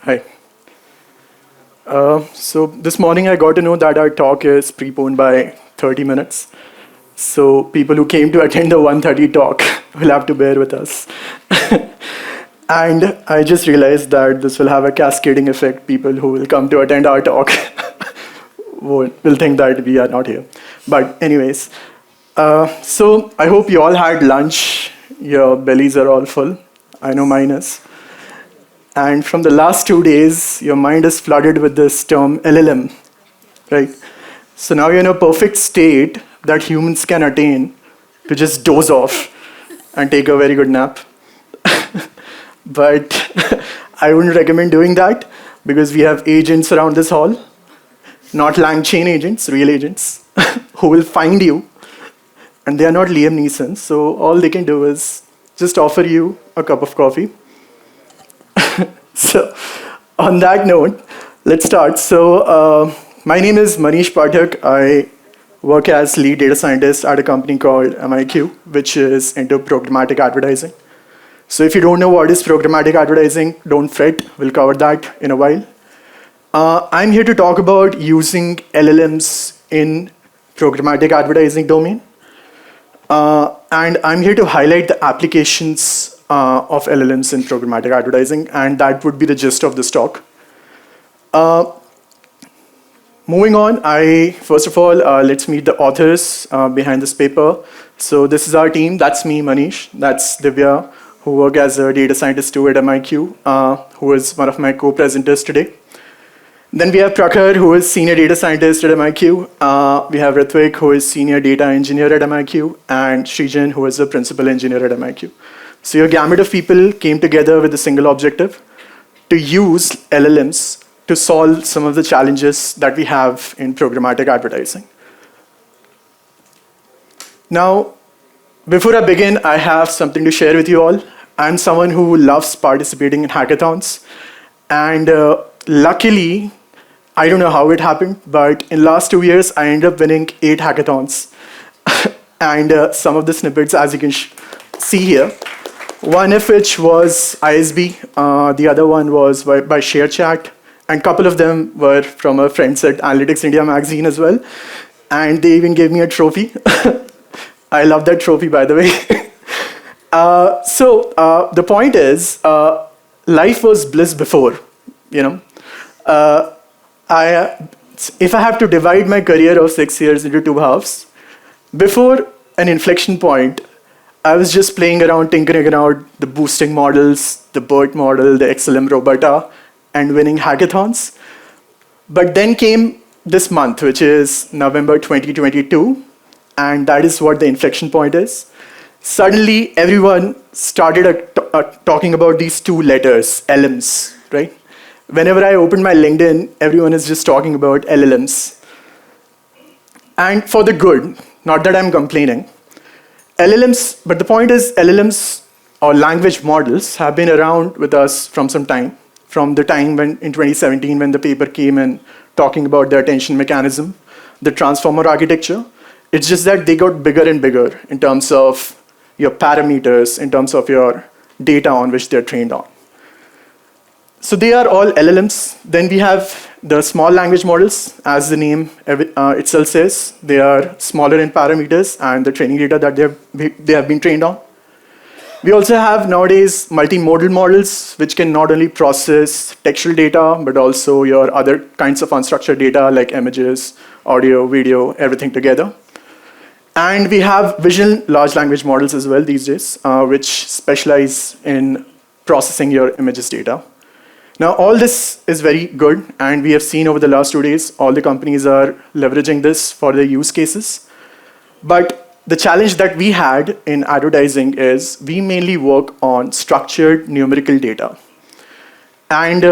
Hi. So this morning I got to know that our talk is preponed by 30 minutes. So people who came to attend the 1:30 talk will have to bear with us. And I just realized that this will have a cascading effect. People who will come to attend our talk will think that we are not here. But anyways, so I hope you all had lunch. Your bellies are all full. I know mine is. And from the last 2 days, your mind is flooded with this term LLM, right? So now you're in a perfect state that humans can attain to just doze off and take a very good nap. But I wouldn't recommend doing that because we have agents around this hall, not LangChain agents, real agents, who will find you. And they are not Liam Neeson, so all they can do is just offer you a cup of coffee. So on that note, let's start. So my name is Manish Pathak. I work as lead data scientist at a company called MiQ, which is into programmatic advertising. So if you don't know what is programmatic advertising, don't fret. We'll cover that in a while. I'm here to talk about using LLMs in programmatic advertising domain. And I'm here to highlight the applications of LLMs in programmatic advertising, and that would be the gist of this talk. Moving on, first of all, let's meet the authors behind this paper. So this is our team. That's me, Manish. That's Divya, who work as a data scientist too at MiQ, who is one of my co-presenters today. Then we have Prakhar, who is senior data scientist at MiQ. We have Ritvik, who is senior data engineer at MiQ, and Srijan, who is a principal engineer at MiQ. So your gamut of people came together with a single objective to use LLMs to solve some of the challenges that we have in programmatic advertising. Now, before I begin, I have something to share with you all. I'm someone who loves participating in hackathons. And luckily, I don't know how it happened, but in the last 2 years, I ended up winning 8 hackathons. And some of the snippets, as you can see here, one of which was ISB, the other one was by ShareChat, and a couple of them were from our friends at Analytics India magazine as well. And they even gave me a trophy. I love that trophy, by the way. So the point is, life was bliss before, you know. If I have to divide my career of 6 years into 2 halves, before an inflection point, I was just playing around, tinkering around the boosting models, the BERT model, the XLM Robota, and winning hackathons. But then came this month, which is November 2022, and that is what the inflection point is. Suddenly, everyone started talking about these 2 letters, LMs, right? Whenever I open my LinkedIn, everyone is just talking about LLMs. And for the good, not that I'm complaining. LLMs, but the point is LLMs or language models have been around with us from some time, from the time when in 2017 when the paper came in talking about the attention mechanism, the transformer architecture. It's just that they got bigger and bigger in terms of your parameters, in terms of your data on which they're trained on. So they are all LLMs. Then we have the small language models, as the name itself says. They are smaller in parameters and the training data that they have been trained on. We also have nowadays multimodal models, which can not only process textual data, but also your other kinds of unstructured data like images, audio, video, everything together. And we have vision large language models as well these days, which specialize in processing your images data. Now, all this is very good, and we have seen over the last 2 days, all the companies are leveraging this for their use cases. But the challenge that we had in advertising is we mainly work on structured numerical data. And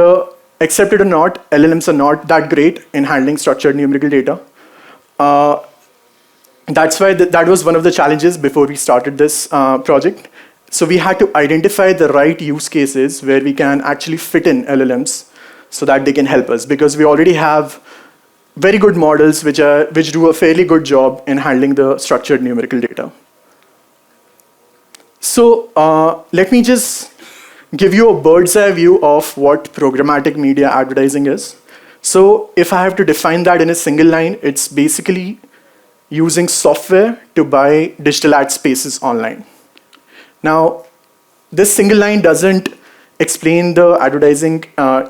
accept it or not, LLMs are not that great in handling structured numerical data. That's why that was one of the challenges before we started this project. So we had to identify the right use cases where we can actually fit in LLMs so that they can help us, because we already have very good models which do a fairly good job in handling the structured numerical data. So let me just give you a bird's eye view of what programmatic media advertising is. So if I have to define that in a single line, it's basically using software to buy digital ad spaces online. Now, this single line doesn't explain the advertising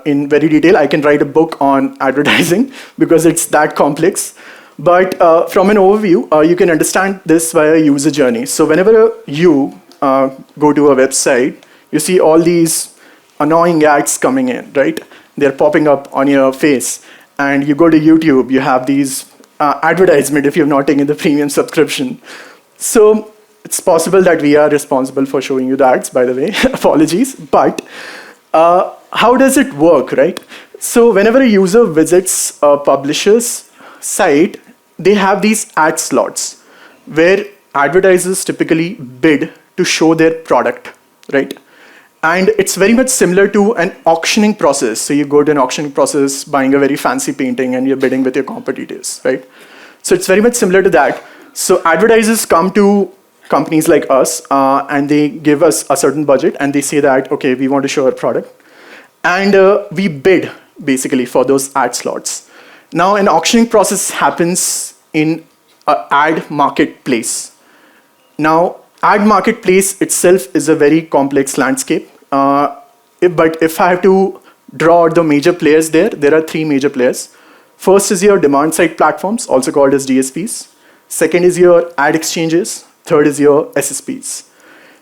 in very detail. I can write a book on advertising because it's that complex. But from an overview, you can understand this via user journey. So whenever you go to a website, you see all these annoying ads coming in, right? They're popping up on your face. And you go to YouTube, you have these advertisement if you've not taken the premium subscription. So it's possible that we are responsible for showing you the ads, by the way. Apologies. But how does it work, right? So whenever a user visits a publisher's site, they have these ad slots where advertisers typically bid to show their product, right? And it's very much similar to an auctioning process. So you go to an auctioning process, buying a very fancy painting, and you're bidding with your competitors, right? So it's very much similar to that. So advertisers come to companies like us, and they give us a certain budget, and they say that, okay, we want to show our product. And we bid, basically, for those ad slots. Now, an auctioning process happens in an ad marketplace. Now, ad marketplace itself is a very complex landscape. But if I have to draw out the major players there are three major players. First is your demand-side platforms, also called as DSPs. Second is your ad exchanges. Third is your SSPs.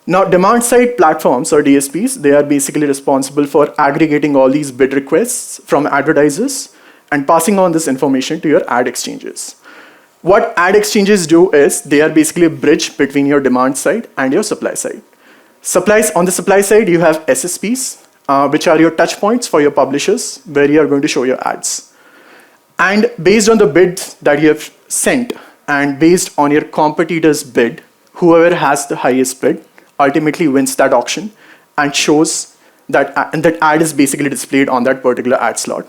Now, demand-side platforms, or DSPs, they are basically responsible for aggregating all these bid requests from advertisers and passing on this information to your ad exchanges. What ad exchanges do is they are basically a bridge between your demand side and your supply side. On the supply side, you have SSPs, which are your touch points for your publishers, where you are going to show your ads. And based on the bids that you have sent, and based on your competitor's bid, whoever has the highest bid ultimately wins that auction and shows that, and that ad is basically displayed on that particular ad slot.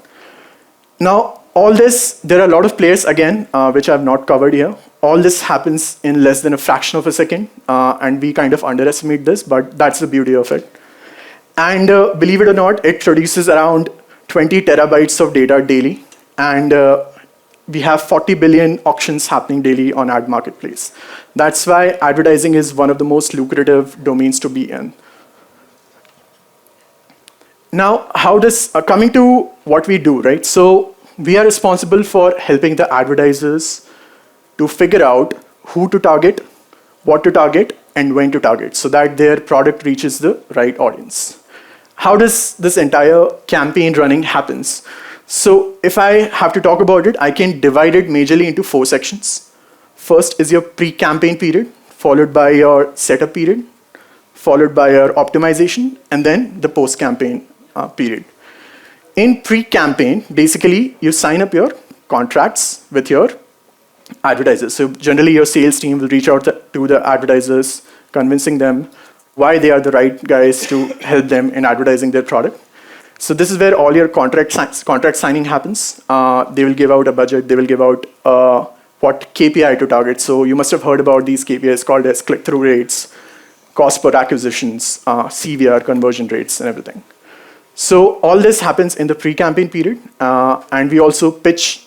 Now, all this, there are a lot of players, again, which I've not covered here. All this happens in less than a fraction of a second, and we kind of underestimate this, but that's the beauty of it. And believe it or not, it produces around 20 terabytes of data daily, and we have 40 billion auctions happening daily on ad marketplace. That's why advertising is one of the most lucrative domains to be in. Now, coming to what we do, right? So we are responsible for helping the advertisers to figure out who to target, what to target, and when to target, so that their product reaches the right audience. How does this entire campaign running happens? So if I have to talk about it, I can divide it majorly into 4 sections. First is your pre-campaign period, followed by your setup period, followed by your optimization, and then the post-campaign period. In pre-campaign, basically, you sign up your contracts with your advertisers. So generally, your sales team will reach out to the advertisers, convincing them why they are the right guys to help them in advertising their product. So this is where all your contract signing happens. They will give out a budget. They will give out what KPI to target. So you must have heard about these KPIs called as click-through rates, cost per acquisitions, CVR, conversion rates, and everything. So all this happens in the pre-campaign period. And we also pitch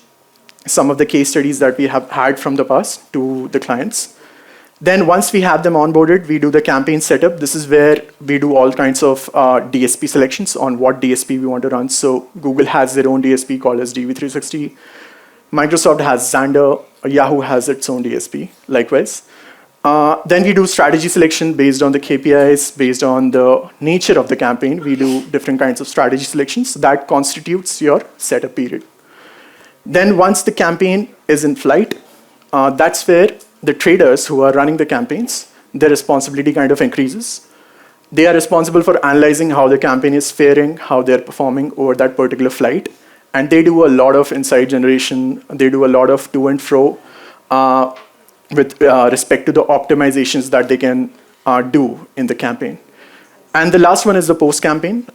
some of the case studies that we have had from the past to the clients. Then once we have them onboarded, we do the campaign setup. This is where we do all kinds of DSP selections on what DSP we want to run. So Google has their own DSP called as DV360. Microsoft has Xandr. Yahoo has its own DSP, likewise. Then we do strategy selection based on the KPIs, based on the nature of the campaign. We do different kinds of strategy selections. That constitutes your setup period. Then once the campaign is in flight, that's where the traders who are running the campaigns, their responsibility kind of increases. They are responsible for analyzing how the campaign is faring, how they're performing over that particular flight. And they do a lot of insight generation. They do a lot of to and fro with respect to the optimizations that they can do in the campaign. And the last one is the post-campaign.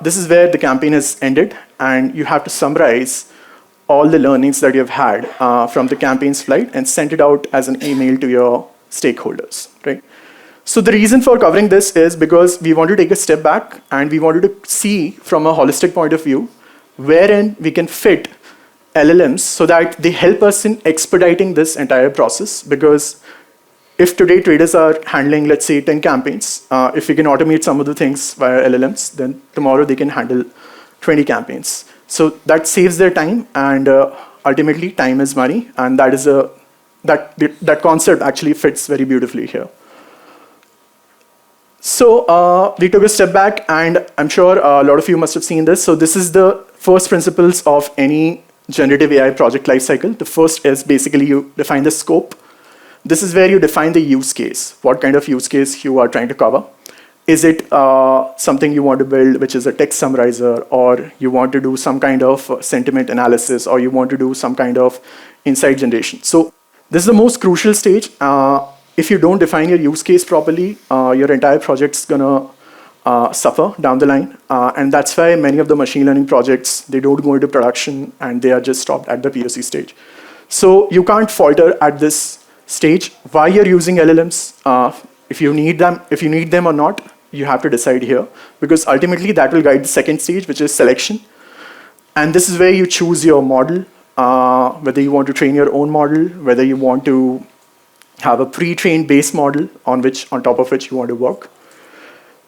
This is where the campaign has ended, and you have to summarize all the learnings that you've had from the campaign's flight and send it out as an email to your stakeholders, right? So the reason for covering this is because we want to take a step back and we wanted to see from a holistic point of view wherein we can fit LLMs so that they help us in expediting this entire process. Because if today traders are handling, let's say, 10 campaigns, if we can automate some of the things via LLMs, then tomorrow they can handle 20 campaigns. So that saves their time, and ultimately time is money, and that concept actually fits very beautifully here. So we took a step back, and I'm sure a lot of you must have seen this. So this is the first principles of any generative AI project lifecycle. The first is basically you define the scope. This is where you define the use case, what kind of use case you are trying to cover. Is it something you want to build, which is a text summarizer, or you want to do some kind of sentiment analysis, or you want to do some kind of insight generation? So this is the most crucial stage. If you don't define your use case properly, your entire project's gonna suffer down the line. And that's why many of the machine learning projects, they don't go into production and they are just stopped at the POC stage. So you can't falter at this stage. Why you're using LLMs, if you need them or not, you have to decide here, because ultimately that will guide the second stage, which is selection. And this is where you choose your model, whether you want to train your own model, whether you want to have a pre-trained base model on top of which you want to work.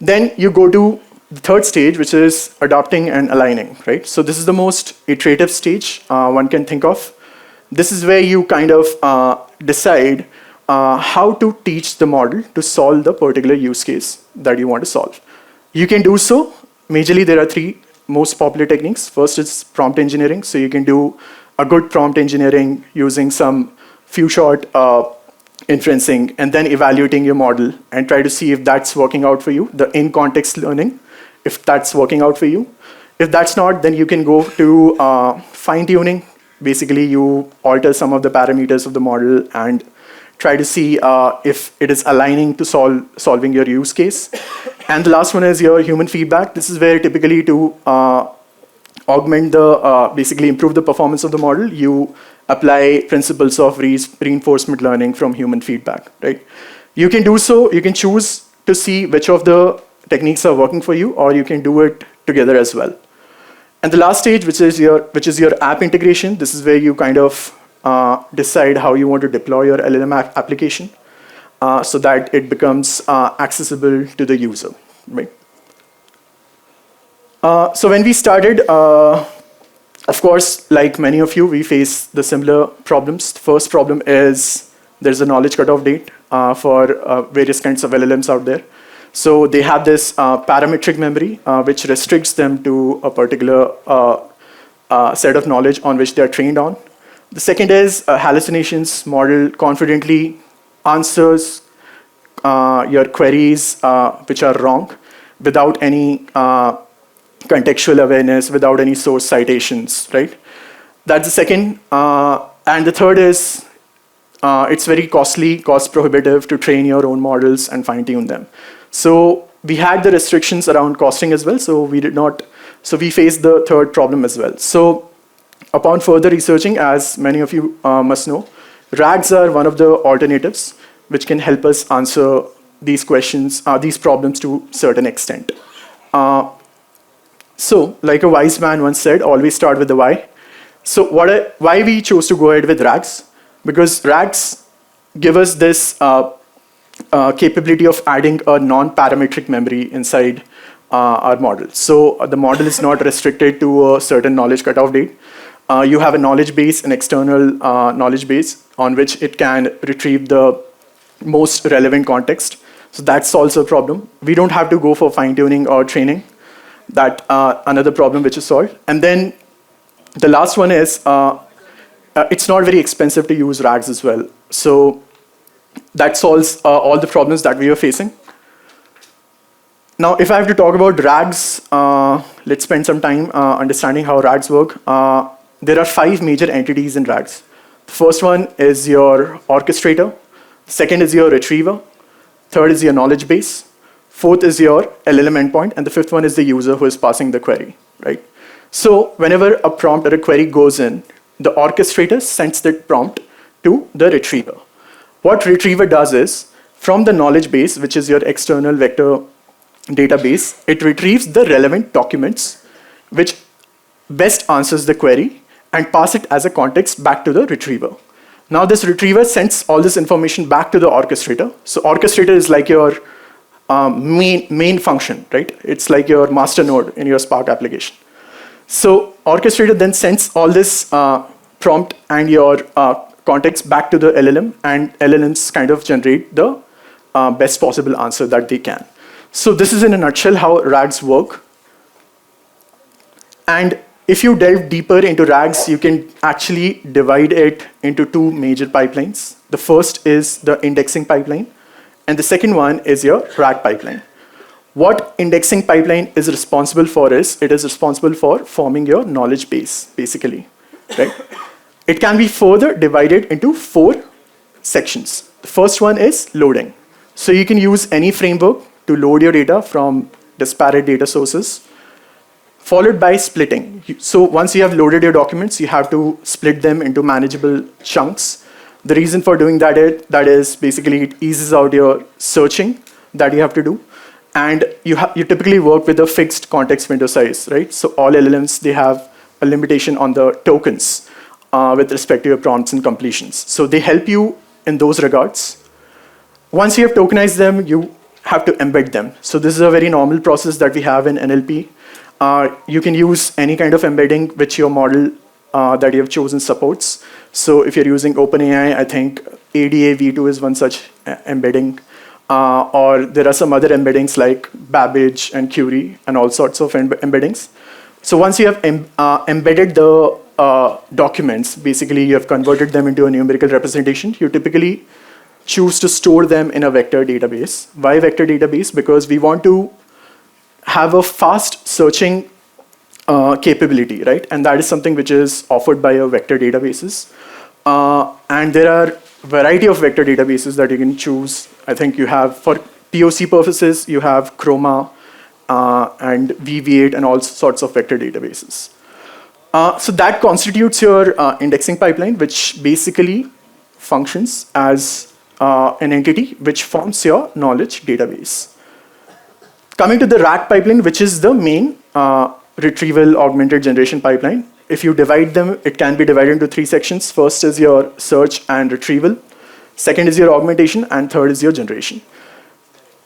Then you go to the third stage, which is adapting and aligning, right? So this is the most iterative stage one can think of. This is where you kind of decide how to teach the model to solve the particular use case that you want to solve. You can do so. Majorly, there are three most popular techniques. First is prompt engineering. So you can do a good prompt engineering using some few short inferencing, and then evaluating your model and try to see if that's working out for you, the in-context learning, if that's working out for you. If that's not, then you can go to fine-tuning. Basically, you alter some of the parameters of the model and try to see if it is aligning to solving your use case. And the last one is your human feedback. This is where typically to augment basically improve the performance of the model, you apply principles of reinforcement learning from human feedback, right? You can do so, you can choose to see which of the techniques are working for you, or you can do it together as well. And the last stage, which is your app integration, this is where you kind of decide how you want to deploy your LLM application so that it becomes accessible to the user, right? So when we started, of course, like many of you, we face the similar problems. The first problem is there's a knowledge cutoff date for various kinds of LLMs out there. So they have this parametric memory, which restricts them to a particular set of knowledge on which they're trained on. The second is hallucinations. Model confidently answers your queries which are wrong without any contextual awareness, without any source citations, right? That's the second. And the third is it's very costly, cost prohibitive to train your own models and fine tune them. So we had the restrictions around costing as well, so we faced the third problem as well. So upon further researching, as many of you must know, RAGs are one of the alternatives which can help us answer these questions, these problems to a certain extent. So, like a wise man once said, always start with the why. So why we chose to go ahead with RAGs? Because RAGs give us this capability of adding a non-parametric memory inside our model. So the model is not restricted to a certain knowledge cutoff date. You have a knowledge base, an external knowledge base on which it can retrieve the most relevant context. So that solves a problem. We don't have to go for fine-tuning or training. That another problem which is solved. And then the last one is it's not very expensive to use RAGs as well. So that solves all the problems that we were facing. Now, if I have to talk about RAGs, let's spend some time understanding how RAGs work. There are 5 major entities in RAGs. The first one is your orchestrator. The second is your retriever. Third is your knowledge base. Fourth is your LLM endpoint, and the fifth one is the user who is passing the query, right? So whenever a prompt or a query goes in, the orchestrator sends that prompt to the retriever. What retriever does is, From the knowledge base, which is your external vector database, it retrieves the relevant documents which best answers the query and pass it as a context back to the retriever. Now this retriever sends all this information back to the orchestrator. So orchestrator is like your main function, right? It's like your master node in your Spark application. So orchestrator then sends all this prompt and your context back to the LLM, and LLMs kind of generate the best possible answer that they can. So this is in a nutshell how RAGs work. And if you delve deeper into RAGs, you can actually divide it into two major pipelines. The first is the indexing pipeline, and the second one is your RAG pipeline. What indexing pipeline is responsible for is, it is responsible for forming your knowledge base, basically, right? It can be further divided into 4 sections. The first one is loading. So you can use any framework to load your data from disparate data sources, followed by splitting. So once you have loaded your documents, you have to split them into manageable chunks. The reason for doing that is basically it eases out your searching that you have to do. And you typically work with a fixed context window size, right? So all LLMs, they have a limitation on the tokens with respect to your prompts and completions. So they help you in those regards. Once you have tokenized them, you have to embed them. So this is a very normal process that we have in NLP. You can use any kind of embedding which your model that you have chosen supports. So if you're using OpenAI, I think ADA v2 is one such embedding. Or there are some other embeddings like Babbage and Curie and all sorts of embeddings. So once you have embedded the documents, basically you have converted them into a numerical representation, you typically choose to store them in a vector database. Why vector database? Because we want to have a fast searching capability, right? And that is something which is offered by your vector databases. And there are a variety of vector databases that you can choose. I think you have, for POC purposes, you have Chroma and VV8 and all sorts of vector databases. So that constitutes your indexing pipeline, which basically functions as an entity which forms your knowledge database. Coming to the RAG pipeline, which is the main retrieval augmented generation pipeline. If you divide them, it can be divided into 3 sections. First is your search and retrieval. Second is your augmentation, and third is your generation.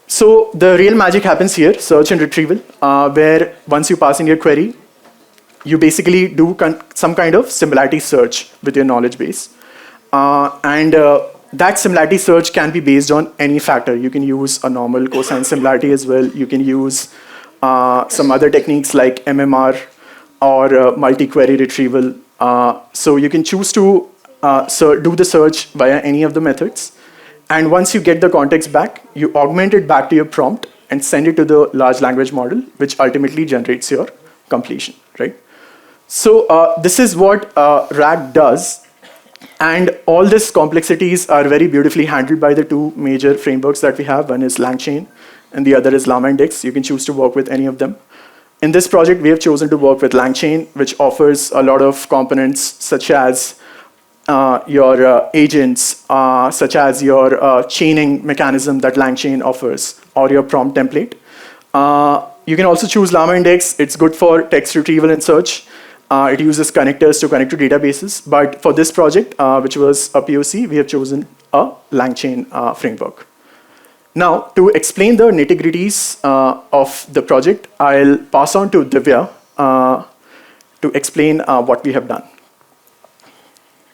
So the real magic happens here, search and retrieval, where once you pass in your query, you basically do some kind of similarity search with your knowledge base. That similarity search can be based on any factor. You can use a normal cosine similarity as well. You can use some other techniques like MMR or multi-query retrieval. So you can choose to do the search via any of the methods. And once you get the context back, you augment it back to your prompt and send it to the large language model, which ultimately generates your completion, right? So this is what RAG does. And all these complexities are very beautifully handled by the 2 major frameworks that we have. One is LangChain, and the other is Llama Index. You can choose to work with any of them. In this project, we have chosen to work with LangChain, which offers a lot of components, such as your agents, such as your chaining mechanism that LangChain offers, or your prompt template. You can also choose Llama Index. It's good for text retrieval and search. It uses connectors to connect to databases. But for this project, which was a POC, we have chosen a LangChain framework. Now, to explain the nitty-gritties of the project, I'll pass on to Divya to explain what we have done.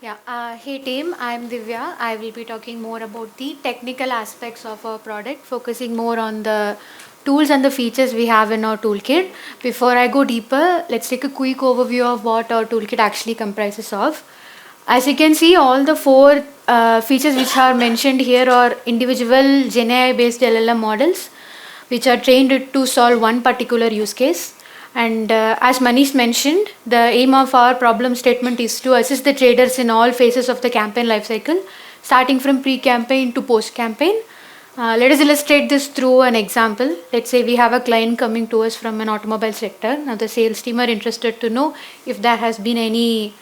Yeah. Hey team, I'm Divya. I will be talking more about the technical aspects of our product, focusing more on the tools and the features we have in our toolkit. Before I go deeper, let's take a quick overview of what our toolkit actually comprises of. As you can see, all the 4 features which are mentioned here are individual GenAI based LLM models, which are trained to solve one particular use case. And as Manish mentioned, the aim of our problem statement is to assist the traders in all phases of the campaign lifecycle, starting from pre-campaign to post-campaign. Let us illustrate this through an example. Let's say we have a client coming to us from an automobile sector. Now the sales team are interested to know if there has been any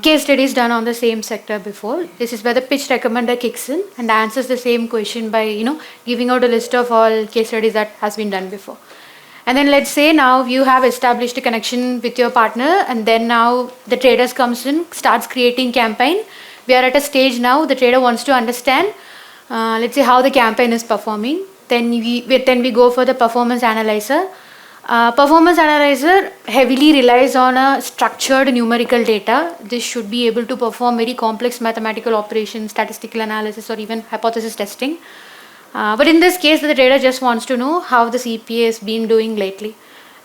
case studies done on the same sector before. This is where the pitch recommender kicks in and answers the same question by giving out a list of all case studies that has been done before. And then let's say now you have established a connection with your partner, and then now the traders comes in, starts creating campaign. We are at a stage now the trader wants to understand, let's say, how the campaign is performing. Then we go for the performance analyzer. Performance analyzer heavily relies on a structured numerical data. This should be able to perform very complex mathematical operations, statistical analysis, or even hypothesis testing. But in this case, the trader just wants to know how the CPA has been doing lately.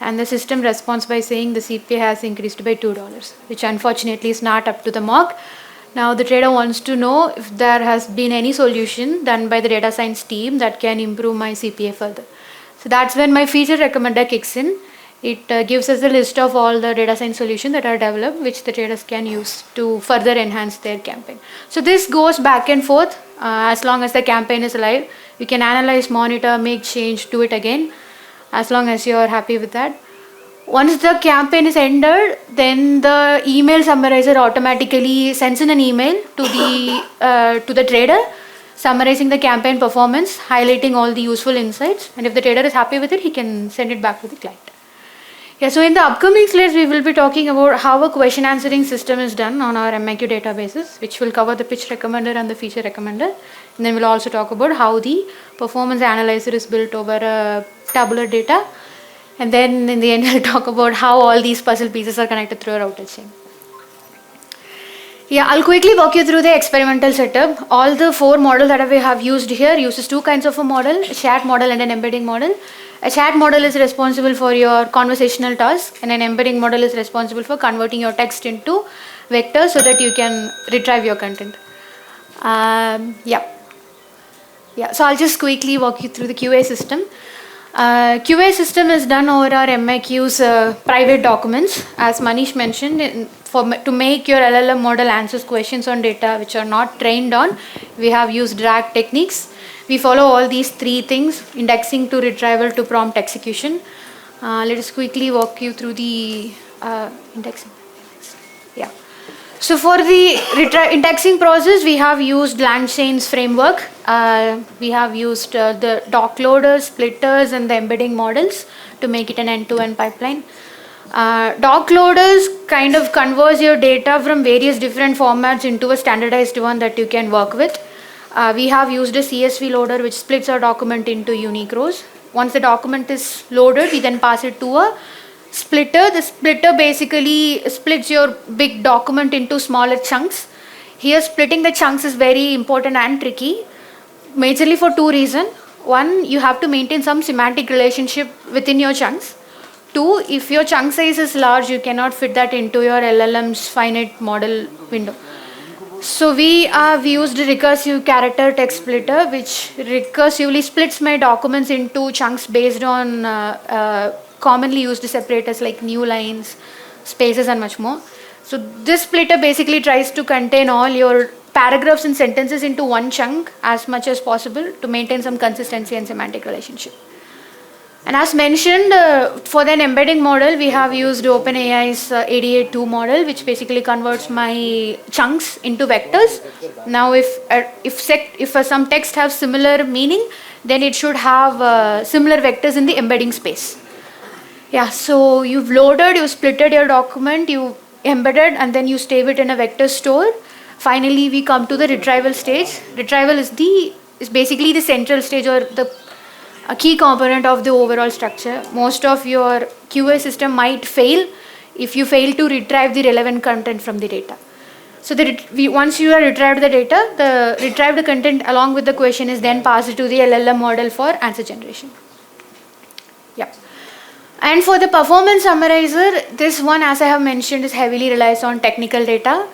And the system responds by saying the CPA has increased by $2, which unfortunately is not up to the mark. Now the trader wants to know if there has been any solution done by the data science team that can improve my CPA further. So that's when my feature recommender kicks in. It gives us a list of all the data science solutions that are developed, which the traders can use to further enhance their campaign. So this goes back and forth as long as the campaign is alive. You can analyze, monitor, make change, do it again, as long as you are happy with that. Once the campaign is ended, then the email summarizer automatically sends in an email to the trader, summarizing the campaign performance, highlighting all the useful insights, and if the trader is happy with it, he can send it back to the client. Yeah, so in the upcoming slides, we will be talking about how a question answering system is done on our MiQ databases, which will cover the pitch recommender and the feature recommender. And then we'll also talk about how the performance analyzer is built over tabular data. And then in the end, we'll talk about how all these puzzle pieces are connected through a router chain. Yeah, I'll quickly walk you through the experimental setup. All the 4 models that we have used here uses 2 kinds of a model, a chat model and an embedding model. A chat model is responsible for your conversational task, and an embedding model is responsible for converting your text into vectors so that you can retrieve your content. So I'll just quickly walk you through the QA system. QA system is done over our MiQ's private documents. As Manish mentioned, to make your LLM model answers questions on data which are not trained on, we have used RAG techniques. We follow all these 3 things: indexing to retrieval to prompt execution. Let us quickly walk you through the indexing. Yeah. So for the indexing process, we have used LangChain's framework. We have used the doc loaders, splitters, and the embedding models to make it an end-to-end pipeline. Doc loaders kind of converts your data from various different formats into a standardized one that you can work with. We have used a CSV loader which splits our document into unique rows. Once the document is loaded, we then pass it to a splitter. The splitter basically splits your big document into smaller chunks. Here, splitting the chunks is very important and tricky, majorly for 2 reasons. 1, you have to maintain some semantic relationship within your chunks. 2, if your chunk size is large, you cannot fit that into your LLM's finite model window. So we have used recursive character text splitter, which recursively splits my documents into chunks based on commonly used separators like new lines, spaces, and much more. So this splitter basically tries to contain all your paragraphs and sentences into one chunk as much as possible to maintain some consistency and semantic relationship. And as mentioned, for the embedding model, we have used OpenAI's ADA2 model, which basically converts my chunks into vectors. Now, if some text has similar meaning, then it should have similar vectors in the embedding space. Yeah, so you've loaded, you splitted your document, you embedded, and then you save it in a vector store. Finally, we come to the retrieval stage. Retrieval is basically the central stage, or a key component of the overall structure. Most of your QA system might fail if you fail to retrieve the relevant content from the data. So once you have retrieved the data, the retrieved content along with the question is then passed to the LLM model for answer generation. Yep. And for the performance summarizer, this one, as I have mentioned, is heavily relies on technical data.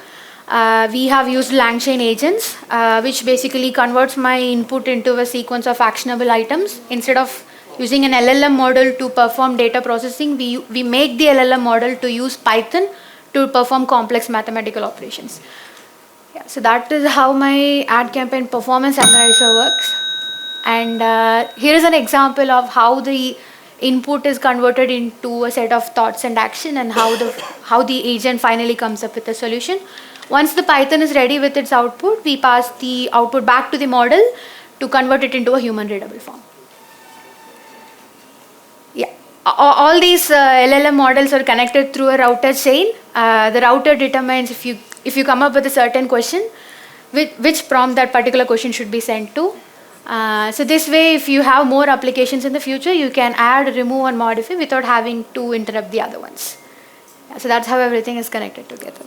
We have used LangChain agents, which basically converts my input into a sequence of actionable items. Instead of using an LLM model to perform data processing, we make the LLM model to use Python to perform complex mathematical operations. Yeah, so that is how my ad campaign performance analyzer works. And here is an example of how the input is converted into a set of thoughts and action, and how the agent finally comes up with a solution. Once the Python is ready with its output, we pass the output back to the model to convert it into a human readable form. Yeah. All these LLM models are connected through a router chain. The router determines if you come up with a certain question, which prompt that particular question should be sent to. So this way, if you have more applications in the future, you can add, remove, and modify without having to interrupt the other ones. So that's how everything is connected together.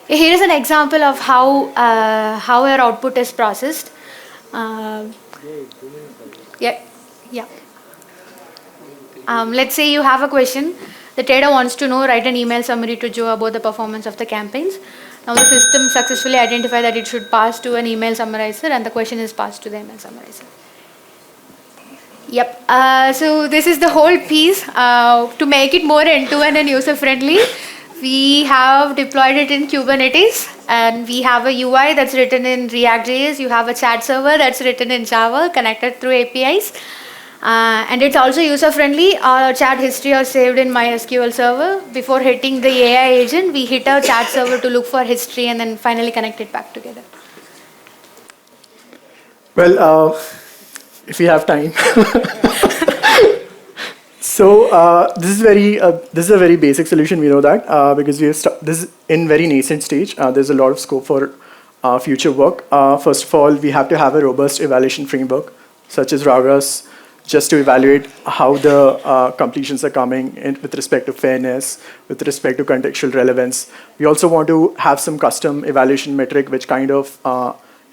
Here is an example of how our output is processed. Yeah. Let's say you have a question. The trader wants to know, write an email summary to Joe about the performance of the campaigns. Now the system successfully identified that it should pass to an email summarizer, and the question is passed to the email summarizer. Yep. So this is the whole piece. To make it more end-to-end and user-friendly, we have deployed it in Kubernetes, and we have a UI that's written in React.js. You have a chat server that's written in Java, connected through APIs. And it's also user-friendly. Our chat history are saved in MySQL server. Before hitting the AI agent, we hit our chat server to look for history and then finally connect it back together. Well, if we have time. So this is a very basic solution. We know that because this is in very nascent stage. There's a lot of scope for future work. First of all, we have to have a robust evaluation framework, such as RAGAS, just to evaluate how the completions are coming with respect to fairness, with respect to contextual relevance. We also want to have some custom evaluation metric, which kind of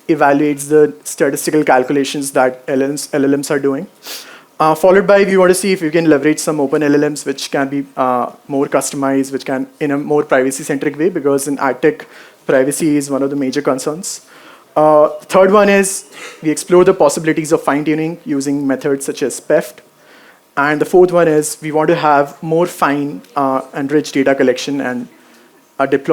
evaluates the statistical calculations that LLMs are doing. Followed by, we want to see if we can leverage some open LLMs, which can be more customized, which can in a more privacy-centric way, because in ad tech, privacy is one of the major concerns. Third one is we explore the possibilities of fine-tuning using methods such as PEFT. And the fourth one is we want to have more fine and rich data collection and deploy